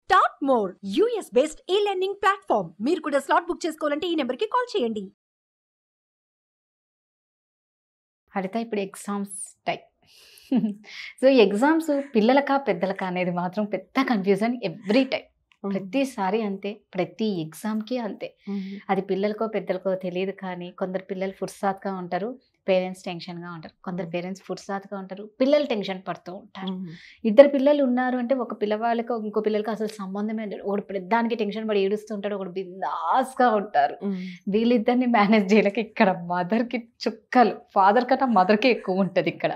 Start more US based ఈ learning platform. మీరు కూడా స్లాట్ బుక్ చేసుకోవాలంటే ఈ నెంబర్కి కాల్ చేయండి. హరిత, ఇప్పుడు ఎగ్జామ్స్ టైం. సో ఎగ్జామ్స్ పిల్లలకా పెద్దలకా అనేది మాత్రం పెద్ద కన్ఫ్యూజన్ ఎవ్రీ టైం. ప్రతిసారి అంతే, ప్రతి ఎగ్జామ్కి అంతే. అది పిల్లలకో పెద్దలకో తెలియదు, కానీ కొందరు పిల్లలు ఫుర్సాత్గా ఉంటారు, పేరెంట్స్ టెన్షన్గా ఉంటారు. కొందరు పేరెంట్స్ ఫుర్సాత్గా ఉంటారు, పిల్లలు టెన్షన్ పడుతూ ఉంటారు. ఇద్దరు పిల్లలు ఉన్నారు అంటే ఒక పిల్లవాళ్ళకి ఇంకో పిల్లలకి అసలు సంబంధమే లేదు. ఒకడు ప్రతిదానికి టెన్షన్ పడి ఏడుస్తుంటాడు, ఒకడు బిందాస్గా ఉంటారు. వీళ్ళిద్దరిని మేనేజ్ చేయలేక ఇక్కడ మదర్కి చుక్కలు, ఫాదర్ కన్నా మదర్కి ఎక్కువ ఉంటుంది ఇక్కడ.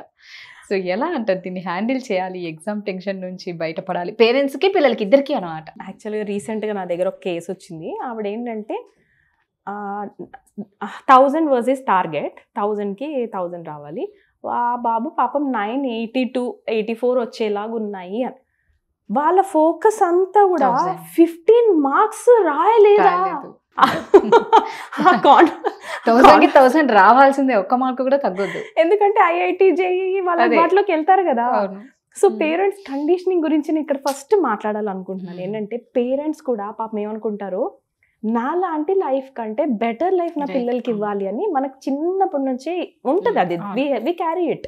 సో ఎలా అంటారు దీన్ని హ్యాండిల్ చేయాలి? ఎగ్జామ్ టెన్షన్ నుంచి బయటపడాలి పేరెంట్స్కి పిల్లలకి ఇద్దరికి అనమాట. యాక్చువల్గా రీసెంట్గా నా దగ్గర ఒక కేసు వచ్చింది. ఆవిడ ఏంటంటే 1000 వర్సెస్ టార్గెట్, 1000కి 1000 రావాలి. బాబు పాపం 982, 84 వచ్చేలాగా ఉన్నాయి అని. వాళ్ళ ఫోకస్ అంతా కూడా 15 మార్క్స్ రాయలేదా, 1000 రావాల్సిందే, ఒక్క మార్క్ కూడా తగ్గొద్దు. ఎందుకంటే ఐఐటి జేఈఈ వాళ్ళ వాటిలోకి వెళ్తారు కదా. సో పేరెంట్స్ కండిషనింగ్ గురించి నేను ఇక్కడ ఫస్ట్ మాట్లాడాలనుకుంటున్నాను. ఏంటంటే పేరెంట్స్ కూడా పాపం ఏమనుకుంటారు, నాలాంటి లైఫ్ కంటే బెటర్ లైఫ్ నా పిల్లలకి ఇవ్వాలి అని మనకు చిన్నప్పటి నుంచి ఉంటుంది. అది వి క్యారీ ఇట్.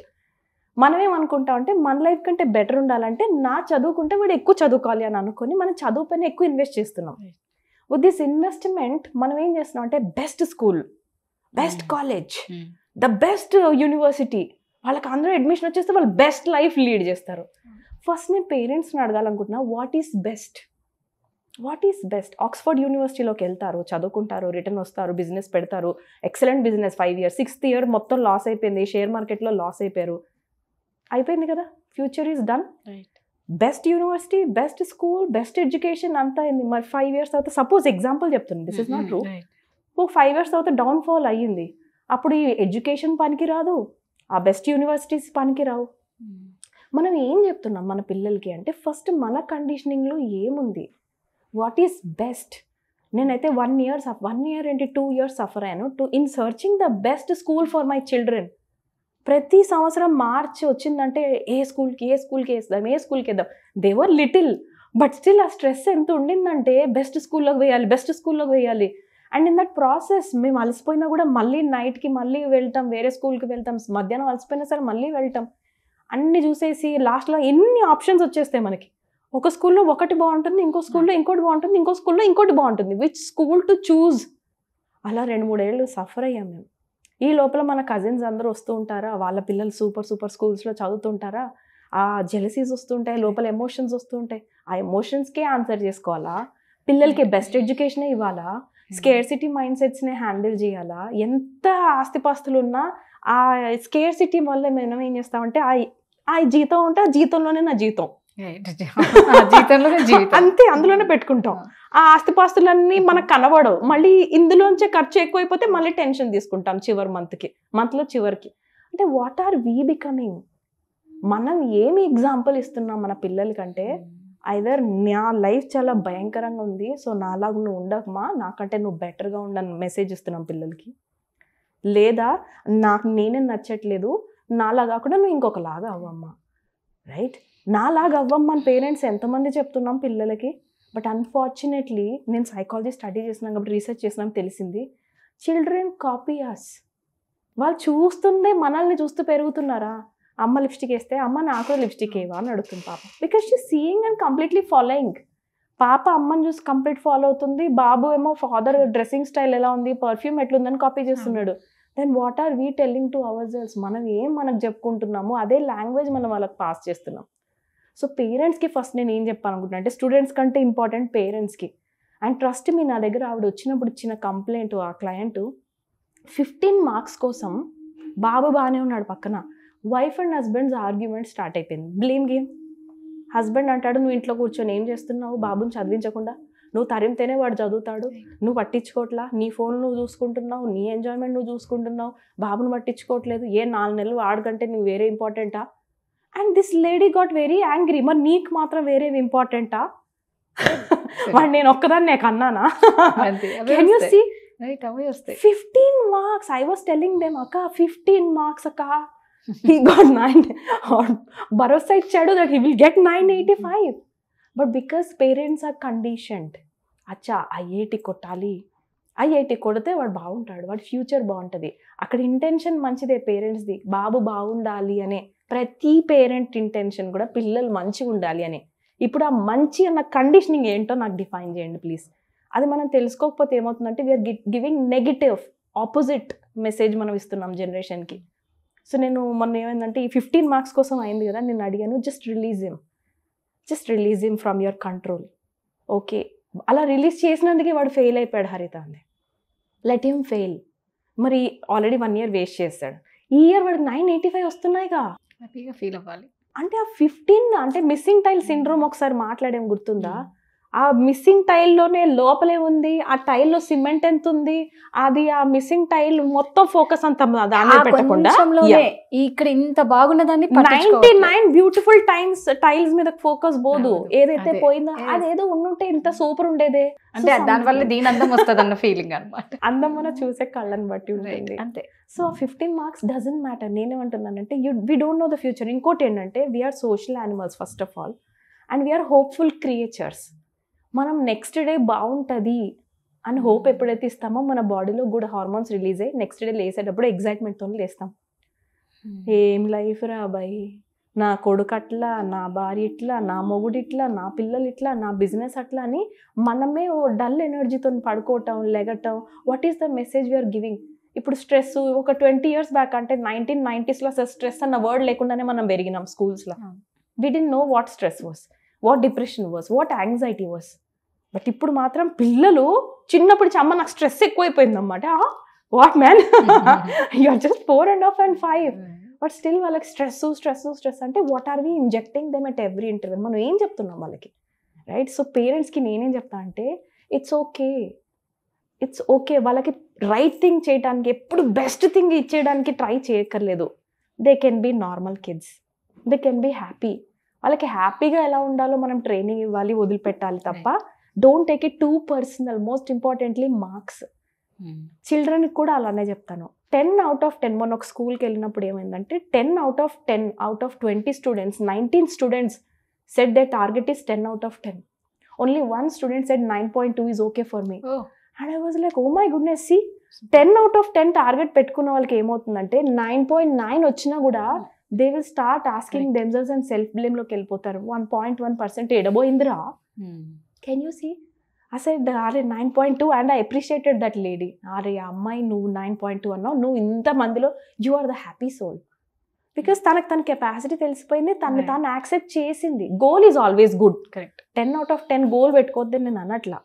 మనం ఏమనుకుంటాం అంటే మన లైఫ్ కంటే బెటర్ ఉండాలంటే నా చదువుకుంటే వీడు ఎక్కువ చదువుకోవాలి అని అనుకుని మనం చదువు పైన ఎక్కువ ఇన్వెస్ట్ చేస్తున్నాం. విత్ దిస్ ఇన్వెస్ట్మెంట్ మనం ఏం చేస్తున్నాం అంటే best school, best college, the best university, వాళ్ళకి అందరూ అడ్మిషన్ వచ్చేస్తే వాళ్ళు బెస్ట్ లైఫ్ లీడ్ చేస్తారు. ఫస్ట్ నేను పేరెంట్స్ని అడగాలనుకుంటున్నా, what is best? What is best? Oxford యూనివర్సిటీలోకి వెళ్తారు, చదువుకుంటారు, రిటర్న్ వస్తారు, బిజినెస్ పెడతారు, excellent business, 5 years, 6th year మొత్తం లాస్ అయిపోయింది, షేర్ మార్కెట్లో లాస్ అయిపోయారు, అయిపోయింది కదా, future is done. Best university, best school, best education అంతా అయింది. మరి 5 years తర్వాత, సపోజ్ ఎగ్జాంపుల్ చెప్తుంది, this is not true, 5 years తర్వాత డౌన్ఫాల్ అయ్యింది. అప్పుడు ఈ ఎడ్యుకేషన్ పనికి రాదు, ఆ బెస్ట్ యూనివర్సిటీస్ పనికి రావు. మనం ఏం చెప్తున్నాం మన పిల్లలకి అంటే, ఫస్ట్ మన కండిషనింగ్లో ఏముంది, వాట్ ఈస్ బెస్ట్? నేనైతే 1 year ఏంటి 2 years సఫర్ అయ్యాను in searching the best school for my children. ప్రతి సంవత్సరం మార్చి వచ్చిందంటే ఏ స్కూల్కి వేద్దాం, ఏ స్కూల్కి వేద్దాం. They were little, but still ఆ స్ట్రెస్ ఎంత ఉండిందంటే బెస్ట్ స్కూల్లోకి వేయాలి. అండ్ ఇన్ దట్ ప్రాసెస్ మేము అలసిపోయినా కూడా మళ్ళీ నైట్కి మళ్ళీ వెళ్తాం, వేరే స్కూల్కి వెళ్తాం, మధ్యాహ్నం అలసిపోయినా సరే మళ్ళీ వెళ్తాం. అన్ని చూసేసి లాస్ట్లో ఎన్ని ఆప్షన్స్ వచ్చేస్తాయి మనకి. ఒక స్కూల్లో ఒకటి బాగుంటుంది, ఇంకో స్కూల్లో ఇంకోటి బాగుంటుంది, ఇంకో స్కూల్లో ఇంకోటి బాగుంటుంది. Which school to choose? అలా 2-3 ఏళ్ళు సఫర్ అయ్యాం మేము. ఈ లోపల మన కజిన్స్ అందరూ వస్తూ ఉంటారా, వాళ్ళ పిల్లలు సూపర్ స్కూల్స్లో చదువుతుంటారా, ఆ జెలసీస్ వస్తుంటాయి, లోపల ఎమోషన్స్ వస్తుంటాయి. ఆ ఎమోషన్స్కే ఆన్సర్ చేసుకోవాలా, పిల్లలకి బెస్ట్ ఎడ్యుకేషనే ఇవ్వాలా, స్కేర్సిటీ మైండ్ సెట్స్నే హ్యాండిల్ చేయాలా? ఎంత ఆస్తిపాస్తులు ఉన్నా ఆ స్కేర్సిటీ వల్ల మనం ఏం చేస్తామంటే ఆ జీతం ఉంటే ఆ జీతంలోనే నా జీతం అంతే, అందులోనే పెట్టుకుంటాం. ఆ ఆస్తిపాస్తులన్నీ మనకు కనబడవు, మళ్ళీ ఇందులోంచే ఖర్చు ఎక్కువైపోతే మళ్ళీ టెన్షన్ తీసుకుంటాం మంత్లో చివరికి. అంటే వాట్ ఆర్ వీ బికమింగ్? మనం ఏమి ఎగ్జాంపుల్ ఇస్తున్నాం మన పిల్లలకంటే, ఐదర్ నా లైఫ్ చాలా భయంకరంగా ఉంది, సో నాలాగా నువ్వు ఉండకమా, నాకంటే నువ్వు బెటర్గా ఉండని మెసేజ్ ఇస్తున్నాం పిల్లలకి. లేదా నాకు నేనే నచ్చట్లేదు, నాలా కాకుండా నువ్వు ఇంకొకలాగా అవ్వమ్మా, రైట్, నాలాగా అవ్వమ్మా అని పేరెంట్స్ ఎంతమంది చెప్తున్నాం పిల్లలకి. బట్ అన్ఫార్చునేట్లీ నేను సైకాలజీ స్టడీ చేసినాం కాబట్టి, రీసెర్చ్ చేసినాం, తెలిసింది చిల్డ్రన్ కాపీ అస్. వాళ్ళు చూస్తుందే మనల్ని చూస్తూ పెరుగుతున్నారా? అమ్మ లిప్స్టిక్ వేస్తే అమ్మ నాకు లిప్స్టిక్ వేవా అని అడుగుతుంది పాప, because she seeing and completely following. పాప అమ్మని చూసి కంప్లీట్ ఫాలో అవుతుంది, బాబు ఏమో ఫాదర్ డ్రెస్సింగ్ స్టైల్ ఎలా ఉంది, పర్ఫ్యూమ్ ఎట్లుందని కాపీ చేస్తున్నాడు. Then what are we telling to our selves? మనం మనకు చెప్పుకుంటున్నాము, అదే లాంగ్వేజ్ మనం వాళ్ళకి పాస్ చేస్తున్నాం. సో పేరెంట్స్కి ఫస్ట్ నేను ఏం చెప్పాలనుకుంటున్నా అంటే, స్టూడెంట్స్ కంటే ఇంపార్టెంట్ పేరెంట్స్కి. అండ్ ట్రస్ట్ మీ, నా దగ్గర ఆవిడ వచ్చినప్పుడు ఇచ్చిన కంప్లైంట్, ఆ క్లయింట్ 15 మార్క్స్ కోసం, బాబు బాగానే ఉన్నాడు పక్కన, wife and husbands argument start అయిపోయింది. Blame game. హస్బెండ్ అంటాడు, నువ్వు ఇంట్లో కూర్చొని ఏం చేస్తున్నావు, బాబుని చదివించకుండా, నువ్వు తరిమితేనే వాడు చదువుతాడు, నువ్వు పట్టించుకోవట్లా, నీ ఫోన్ నువ్వు చూసుకుంటున్నావు, నీ ఎంజాయ్మెంట్ నువ్వు చూసుకుంటున్నావు, బాబును పట్టించుకోవట్లేదు, 4 నెలలు వాడికంటే నువ్వు వేరే ఇంపార్టెంటా? And this lady got very angry. మరి నీకు మాత్రం వేరేవి ఇంపార్టెంటా? వాడు నేను ఒక్కదాన్ని నాకు అన్నానా? Can you see? 15 marks. I was telling them, అక్క 15 marks అక్క, he got 9. భరోసా ఇచ్చాడు that he will get 985. But because parents are conditioned, అచ్చా ఐఐటి కొట్టాలి, ఐఐటి కొడితే వాడు బాగుంటాడు, వాడి ఫ్యూచర్ బాగుంటుంది, అక్కడ ఇంటెన్షన్ మంచిదే పేరెంట్స్ది, బాబు బాగుండాలి అనే ప్రతి పేరెంట్ ఇంటెన్షన్ కూడా పిల్లలు మంచిగా ఉండాలి అని. ఇప్పుడు ఆ మంచి అన్న కండిషనింగ్ ఏంటో నాకు డిఫైన్ చేయండి ప్లీజ్. అది మనం తెలుసుకోకపోతే ఏమవుతుందంటే we are giving negative opposite message మనం ఇస్తున్నాం జనరేషన్కి. సో నేను మొన్న ఏమైందంటే ఈ 15 మార్క్స్ కోసం అయింది కదా, నేను అడిగాను just release him from your control. Okay, అలా రిలీజ్ చేసినందుకే వాడు ఫెయిల్ అయిపోయాడు హరిత అంది. Let him fail. మరి ఆల్రెడీ 1 year వేస్ట్ చేస్తాడు, ఈ ఇయర్ వాడికి 985 వస్తున్నాయిగా, హ్యాపీగా ఫీల్ అవ్వాలి. అంటే ఆ 15 అంటే మిస్సింగ్ టైల్ సిండ్రోమ్ ఒకసారి మాట్లాడేం గుర్తుందా? ఆ మిస్సింగ్ టైల్లోనే లోపలే ఉంది, ఆ టైల్లో సిమెంట్ ఎంత ఉంది, అది ఆ మిస్సింగ్ టైల్ మొత్తం ఫోకస్ అంత దాని పెట్టకుండా ఇక్కడ ఇంత బాగున్నదాన్ని 99 బ్యూటిఫుల్ టైల్స్ మీద ఫోకస్ పోదు, ఏదైతే పోయిందో అదేదో ఉండుంటే ఇంత సూపర్ ఉండేదే. అంటే దానివల్ల దీని అందం వస్తుంది అన్న ఫీలింగ్ అనమాట. అందం మన చూసే కళ్ళని బట్టి ఉంటుంది అంతే. So 15 marks doesn't matter. నేనేమంటున్నానంటే we don't know the future. ఇంకోటి ఏంటంటే we are social animals first of all, and we are hopeful creatures. మనం నెక్స్ట్ డే బాగుంటుంది అని హోప్ ఎప్పుడైతే ఇస్తామో మన బాడీలో గుడ్ హార్మోన్స్ రిలీజ్ అయ్యి నెక్స్ట్ డే లేసేటప్పుడు ఎగ్జైట్మెంట్తో లేస్తాం. ఏం లైఫ్ రా బాయ్, నా కొడుకు అట్లా, నా భార్య ఇట్లా, నా మొగుడు ఇట్లా, నా పిల్లలు ఇట్లా, నా బిజినెస్ అట్లా అని మనమే ఓ డల్ ఎనర్జీతో పడుకోవటం, లెగటం. What is the message we are giving? ఇప్పుడు స్ట్రెస్ ఒక 20 years బ్యాక్ అంటే 1990s అసలు స్ట్రెస్ అన్న వర్డ్ లేకుండానే మనం పెరిగినాం స్కూల్స్లో. We didn't know what stress was, what depression was, what anxiety was. But ఇప్పుడు మాత్రం పిల్లలు చిన్నప్పుడు అమ్మ నాకు స్ట్రెస్ ఎక్కువైపోయింది అన్నమాట. What man, you are just 4.5 and 5. But still వాళ్ళకి స్ట్రెస్ అంటే what are we injecting them at every interval? మనం ఏం చెప్తున్నాం వాళ్ళకి, రైట్? సో పేరెంట్స్కి నేనేం చెప్తా అంటే ఇట్స్ ఓకే, వాళ్ళకి రైట్ థింగ్ చేయడానికి ఎప్పుడు బెస్ట్ థింగ్ ఇచ్చేయడానికి ట్రై చేయక్కర్లేదు. They can be normal kids, they can be happy. వాళ్ళకి హ్యాపీగా ఎలా ఉండాలో మనం ట్రైనింగ్ ఇవ్వాలి, వదిలిపెట్టాలి తప్ప don't take it too personal. Most importantly marks. చిల్డ్రన్కి కూడా అలానే చెప్తాను. 10 out of 10 మొన్న ఒక స్కూల్కి వెళ్ళినప్పుడు ఏమైందంటే 10 out of 10 out of 20 students 19 students said their target is 10 out of 10. Only one student said 9.2 is okay for me. And I was like, oh my goodness, see, 10 out of 10 target పెట్టుకున్న వాళ్ళకి ఏమవుతుందంటే 9.9 వచ్చినా కూడా they will start asking themselves and self బ్లేమ్లోకి వెళ్ళిపోతారు. 1.1% ఎడబోయిందిరా. Can you see? అసలు అరే 9.2 and I appreciated that lady. అరే అమ్మాయి నువ్వు 9.2 అన్నావు, నువ్వు ఇంతమందిలో you are the happy soul. Because తన కెపాసిటీ తెలిసిపోయింది, తాను యాక్సెప్ట్ చేసింది. Goal is always good, correct. 10 out of 10 goal పెట్టుకోవద్దని నేను అనట్లా.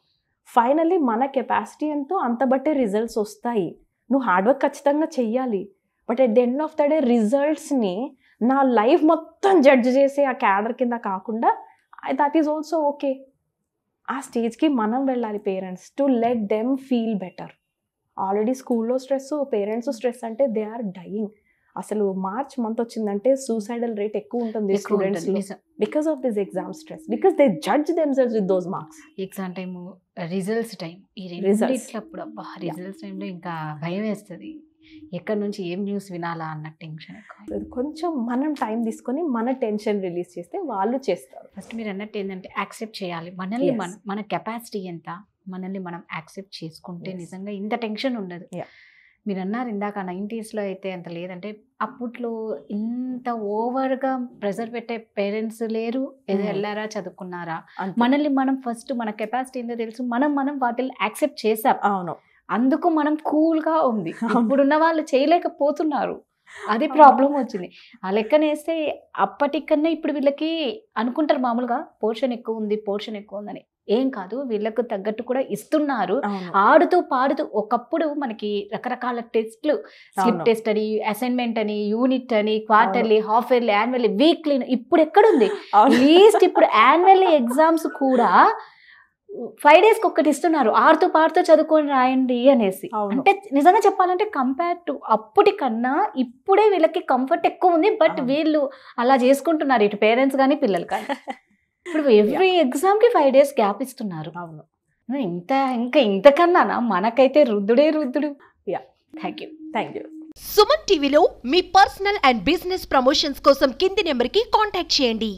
ఫైనల్లీ మన కెపాసిటీ ఎంతో అంత బట్టే రిజల్ట్స్ వస్తాయి. నువ్వు హార్డ్ వర్క్ ఖచ్చితంగా చెయ్యాలి. But at the end of the day రిజల్ట్స్ని నా లైఫ్ మొత్తం జడ్జ్ చేసి ఆ క్యాడర్ కింద కాకుండా దట్ ఈజ్ ఆల్సో ఓకే. ఆ స్టేజ్కి మనం వెళ్ళాలి parents, to let them feel better. Already స్కూల్లో స్ట్రెస్, పేరెంట్స్ స్ట్రెస్ అంటే దే ఆర్ డయింగ్. అసలు మార్చ్ మంత్ వచ్చిందంటే సూసైడల్ రేట్ ఎక్కువ ఉంటుంది స్టూడెంట్స్లో because of this exam stress, because they judge themselves with those marks. Exam time, results time, ఈ results అప్పుడు అబ్బా రిజల్ట్స్ టైంలో ఇంకా భయం వేస్తుంది. ఎక్కడి నుంచి ఏం న్యూస్ వినాలా అన్న టెన్షన్. కొంచెం మనం టైం తీసుకొని మన టెన్షన్ రిలీజ్ చేస్తే వాళ్ళు చేస్తారు. ఫస్ట్ మీరు అన్నట్టు ఏంటంటే యాక్సెప్ట్ చేయాలి మనల్ని, మన కెపాసిటీ ఎంత, మనల్ని మనం యాక్సెప్ట్ చేసుకుంటే నిజంగా ఇంత టెన్షన్ ఉండదు. మీరు అన్నారు ఇందాక 90sలో అయితే అంత లేదంటే, అప్పట్లో ఇంత ఓవర్గా ప్రెజర్ పెట్టే పేరెంట్స్ లేరు. ఏదో వెళ్ళారా చదువుకున్నారా, మనల్ని మనం ఫస్ట్ మన కెపాసిటీ ఏందో తెలుసు, మనం వాటిని యాక్సెప్ట్ చేసాం. అవును, అందుకు మనం కూల్గా ఉంది. ఇప్పుడున్న వాళ్ళు చేయలేకపోతున్నారు, అది ప్రాబ్లం వచ్చింది. ఆ లెక్కనేస్తే అప్పటికన్నా ఇప్పుడు వీళ్ళకి అనుకుంటారు మామూలుగా పోర్షన్ ఎక్కువ ఉందని. ఏం కాదు, వీళ్ళకు తగ్గట్టు కూడా ఇస్తున్నారు. ఆడుతూ పాడుతూ, ఒకప్పుడు మనకి రకరకాల టెస్ట్లు, స్లిప్ టెస్ట్ అని, అసైన్మెంట్ అని, యూనిట్ అని, quarterly, half yearly, annually, weekly, ఇప్పుడు ఎక్కడుంది? లీస్ట్ ఇప్పుడు యాన్యువల్లీ ఎగ్జామ్స్ కూడా 5 days ఒకటి ఇస్తున్నారు, ఆడుతూ పాడుతూ చదువుకొని రాయండి అనేసి. అంటే నిజంగా చెప్పాలంటే కంపేర్ టు అప్పటికన్నా ఇప్పుడే వీళ్ళకి కంఫర్ట్ ఎక్కువ ఉంది. బట్ వీళ్ళు అలా చేసుకుంటున్నారు, ఇటు పేరెంట్స్ కానీ పిల్లలు కానీ. ఇప్పుడు ఎవ్రీ ఎగ్జామ్కి 5 days గ్యాప్ ఇస్తున్నారు. అవును, ఇంతకన్నా మనకైతే రుద్దుడే రుద్దుడు. Thank you. సుమన్ టీవీలో మీ పర్సనల్ అండ్ బిజినెస్ ప్రమోషన్స్ కోసం కింది నెంబర్కి కాంటాక్ట్ చేయండి.